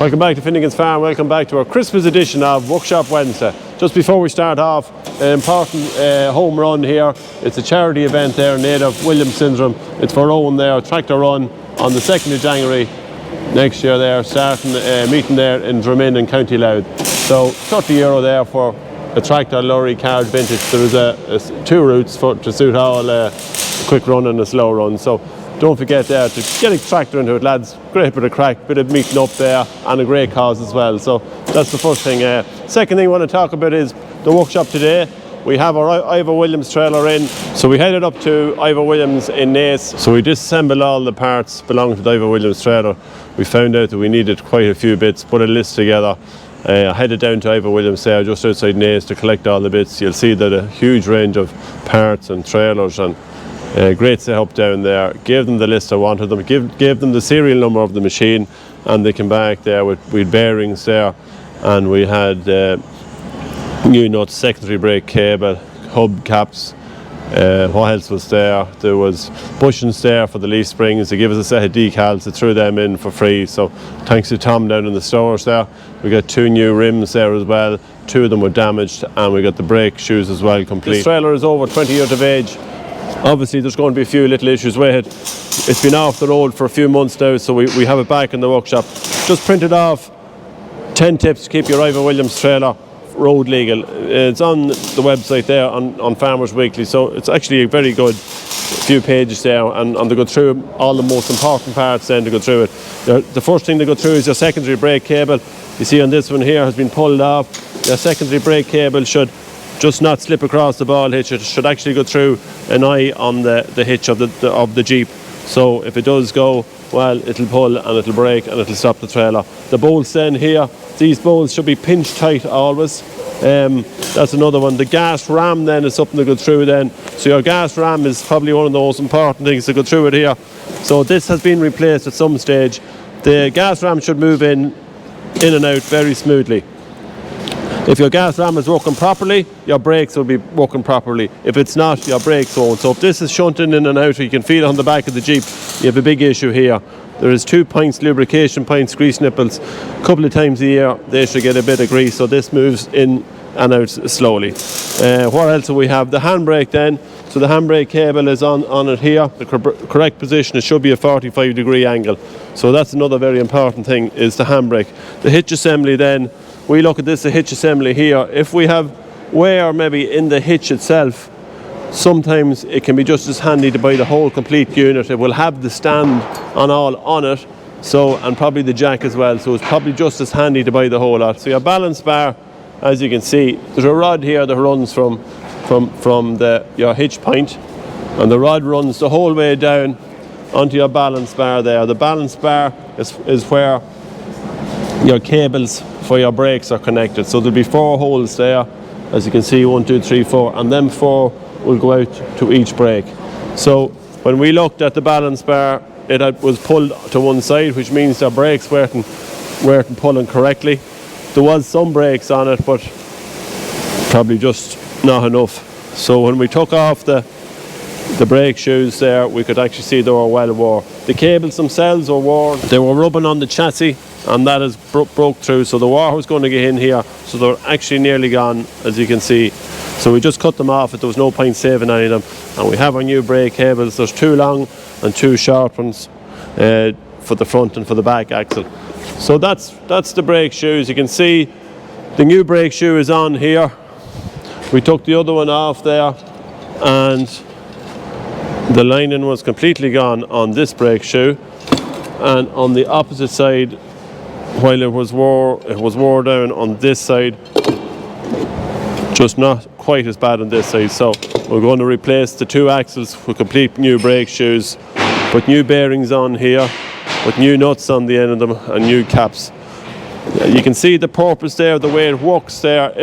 Welcome back to Finnegan's Farm. Welcome back to our Christmas edition of Workshop Wednesday. Just before we start off, an important home run here. It's a charity event there in aid of Williams syndrome. It's for Owen there, a tractor run on the 2nd of January next year there, starting meeting there in Grimme in County Louth. So €30 there for a tractor, lorry, card, vintage. There is two routes to suit all a quick run and a slow run. So don't forget there to get a tractor into it, lads. Great bit of crack, bit of meeting up there, and a great cause as well. So that's the first thing. Second thing I want to talk about is the workshop today. We have our Ivor Williams trailer in. So we headed up to Ivor Williams in Naas. So we disassembled all the parts belonging to the Ivor Williams trailer. We found out that we needed quite a few bits, put a list together. I headed down to Ivor Williams there just outside Naas to collect all the bits. You'll see that a huge range of parts and trailers and great setup down there. Gave them the list I wanted them, gave them the serial number of the machine, and they came back there with bearings there, and we had new nuts, secondary brake cable, hub caps. What else was there? There was bushings there for the leaf springs. They gave us a set of decals. They threw them in for free. So thanks to Tom down in the stores there. We got 2 new rims there as well. 2 of them were damaged, and we got the brake shoes as well complete. This trailer is over 20 years of age. Obviously there's going to be a few little issues with it. It's been off the road for a few months now, so we have it back in the workshop. Just printed off 10 tips to keep your Ivor Williams trailer road legal. It's on the website there on Farmers Weekly, so it's actually a very good few pages there, and they go through all the most important parts then to go through it. The first thing to go through is your secondary brake cable. You see on this one here has been pulled off. Your secondary brake cable should just not slip across the ball hitch. It should actually go through an eye on the hitch of the Jeep. So if it does go, well, it'll pull and it'll brake and it'll stop the trailer. The bolts then here, these bolts should be pinched tight always. That's another one. The gas ram then is something to go through then. So your gas ram is probably one of the most important things to go through it here. So this has been replaced at some stage. The gas ram should move in and out very smoothly. If your gas ram is working properly, your brakes will be working properly. If it's not, your brakes won't. So if this is shunting in and out, you can feel it on the back of the Jeep, you have a big issue here. There is 2 pints lubrication, pints grease nipples. A couple of times a year, they should get a bit of grease, so this moves in and out slowly. What else do we have? The handbrake then. So the handbrake cable is on it here. The correct position, it should be a 45-degree angle. So that's another very important thing, is the handbrake. The hitch assembly then, we look at this, the hitch assembly here. If we have wear maybe in the hitch itself, sometimes it can be just as handy to buy the whole complete unit. It will have the stand on it, so, and probably the jack as well, so it's probably just as handy to buy the whole lot. So your balance bar, as you can see, there's a rod here that runs from your hitch point, and the rod runs the whole way down onto your balance bar there. The balance bar is where your cables for your brakes are connected. So there'll be 4 holes there, as you can see, 1, 2, 3, 4, and them 4 will go out to each brake. So when we looked at the balance bar, it was pulled to one side, which means the brakes weren't pulling correctly. There was some brakes on it, but probably just not enough. So when we took off the brake shoes there, we could actually see they were well worn. The cables themselves were worn. They were rubbing on the chassis, and that has broke through, so the wire was going to get in here, so they're actually nearly gone, as you can see. So we just cut them off. There was no point saving any of them, and we have our new brake cables. There's 2 long and 2 short ones for the front and for the back axle. So that's the brake shoes. You can see the new brake shoe is on here. We took the other one off there, and the lining was completely gone on this brake shoe, and on the opposite side, while it was wore down on this side, just not quite as bad on this side. So we're going to replace the 2 axles with complete new brake shoes, put new bearings on here, with new nuts on the end of them, and new caps. You can see the purpose there, the way it works there.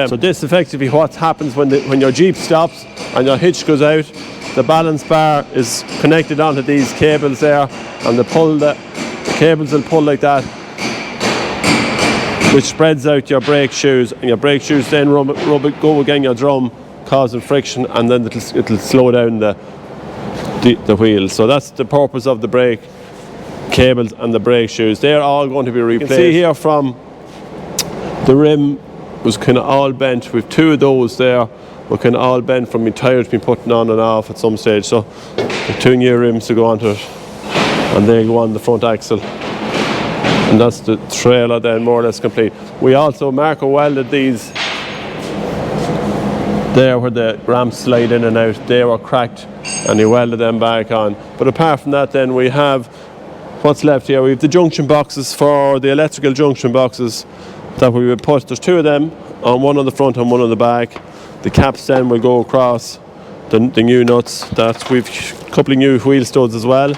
So this effectively what happens when your Jeep stops and your hitch goes out. The balance bar is connected onto these cables there, and the cables will pull like that, which spreads out your brake shoes, and your brake shoes then go against your drum, causing friction, and then it'll slow down the wheels. So that's the purpose of the brake cables and the brake shoes. They're all going to be replaced. You can see here from the rim was kind of all bent. We've 2 of those there. We're kind of all bent from the tyres being put on and off at some stage. So the 2 new rims to go onto it, and they go on the front axle. And that's the trailer then more or less complete. We also, Marco welded these there where the ramps slide in and out. They were cracked and he welded them back on. But apart from that then we have what's left here. We have the junction boxes for the electrical junction boxes that we would put. There's 2 of them, on one on the front and one on the back. The caps then will go across the new nuts. We've a couple of new wheel studs as well.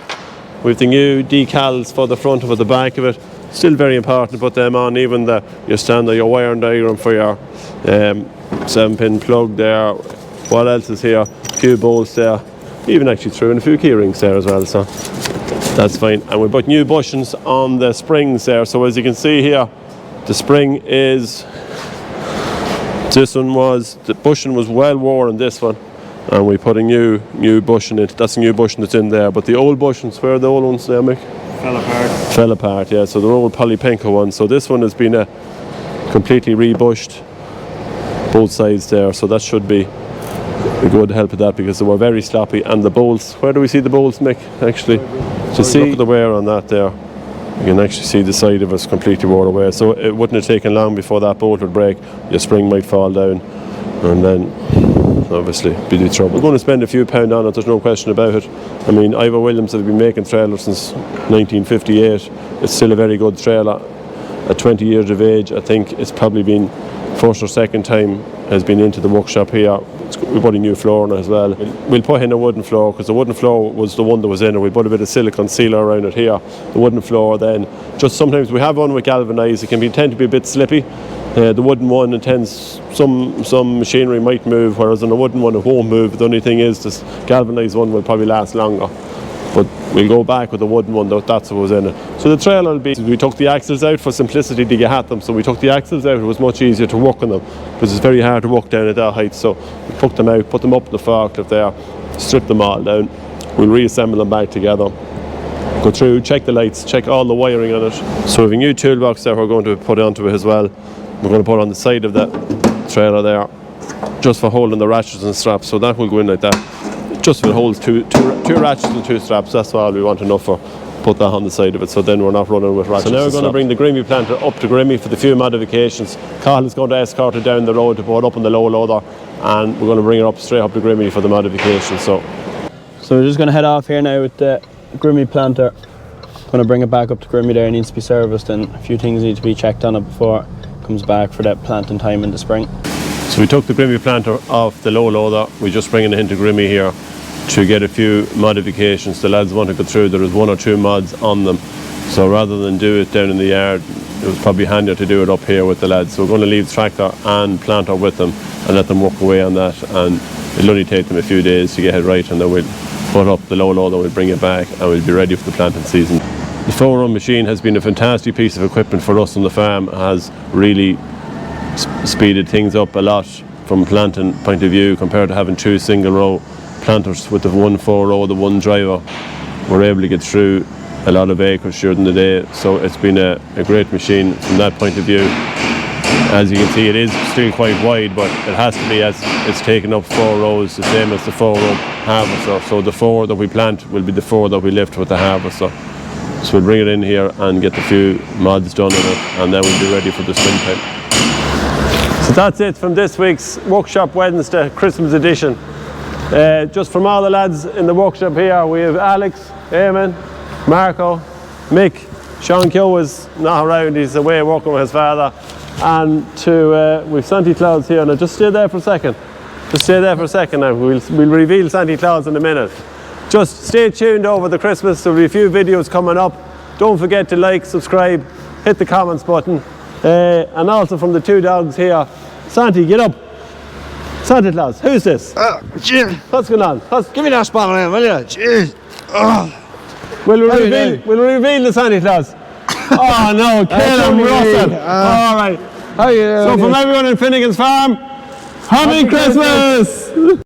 We've the new decals for the front of it, the back of it. Still very important to put them on. Even your standard, your wiring diagram for your 7-pin plug there. What else is here? A few bolts there. Even actually threw in a few key rings there as well, so that's fine. And we put new bushings on the springs there. So as you can see here, the spring is, the bushing was well worn, this one, and we put a new bushing in it. That's a new bushing that's in there. But the old bushings, where are the old ones there, Mick? Fell apart, yeah. So the old polypenco one. So this one has been completely rebushed, both sides there. So that should be a good help with that, because they were very sloppy. And the bolts, where do we see the bolts, Mick? Actually, to see, look at the wear on that there. You can actually see the side of it's completely worn away. So it wouldn't have taken long before that bolt would break. Your spring might fall down, and then obviously be the trouble. We're going to spend a few pound on it, there's no question about it. I mean, Ivor Williams has been making trailers since 1958. It's still a very good trailer. At 20 years of age, I think it's probably been first or second time has been into the workshop here. We put a new floor in it as well. We'll put in a wooden floor, because the wooden floor was the one that was in it. We put a bit of silicone sealer around it here. The wooden floor then, just sometimes we have one with galvanised. It can tend to be a bit slippy. The wooden one, it tends, some machinery might move, whereas on the wooden one it won't move. The only thing is this galvanised one will probably last longer. But we'll go back with the wooden one, that's what was in it. So the trailer will be, we took the axles out for simplicity to get at them. So we took the axles out, it was much easier to work on them, because it's very hard to walk down at that height. So we took them out, put them up in the forklift there, stripped them all down. We'll reassemble them back together. Go through, check the lights, check all the wiring on it. So we have a new toolbox there we're going to put onto it as well. We're going to put on the side of the trailer there, just for holding the ratchets and straps. So that will go in like that. Just for holds two ratchets and 2 straps. That's all we want enough for. Put that on the side of it, so then we're not running with ratchets. So now we're going to bring the Grimme planter up to Grimme for the few modifications. Carl is going to escort it down the road to put up on the low loader, and we're going to bring it up straight up to Grimme for the modifications. So we're just going to head off here now with the Grimme planter. Going to bring it back up to Grimme there. It needs to be serviced, and a few things need to be checked on it before it comes back for that planting time in the spring. So we took the Grimme planter off the low loader. We're just bringing it into Grimme here to get a few modifications. The lads want to go through. There is 1 or 2 mods on them, so rather than do it down in the yard, it was probably handier to do it up here with the lads. So we're going to leave tractor and planter with them and let them work away on that, and it'll only take them a few days to get it right, and then we'll put up the low loader, we'll bring it back, and we'll be ready for the planting season. The 4-run machine has been a fantastic piece of equipment for us on the farm. It has really speeded things up a lot from a planting point of view, compared to having 2 single row planters with the 1 4-row, the 1 driver. We're able to get through a lot of acres during the day, so it's been a great machine from that point of view. As you can see, it is still quite wide, but it has to be, as it's taken up 4 rows, the same as the 4-row harvester. So the 4 that we plant will be the 4 that we lift with the harvester. So we'll bring it in here and get the few mods done on it, and then we'll be ready for the springtime. So that's it from this week's Workshop Wednesday Christmas edition. Just from all the lads in the workshop here, we have Alex, Eamon, Marco, Mick. Sean Keogh is not around, he's away working with his father. And we've Santa Claus here. Now just stay there for a second. Just stay there for a second now. We'll reveal Santa Claus in a minute. Just stay tuned over the Christmas. There'll be a few videos coming up. Don't forget to like, subscribe, hit the comments button. And also from the 2 dogs here. Santi, get up. Santa Claus, who's this? What's going on? Give me that spot man, will you? Jeez. Will we reveal the Santa Claus? Oh no, kill him, Russell. Alright. So from everyone in Finnegan's Farm, Happy Christmas!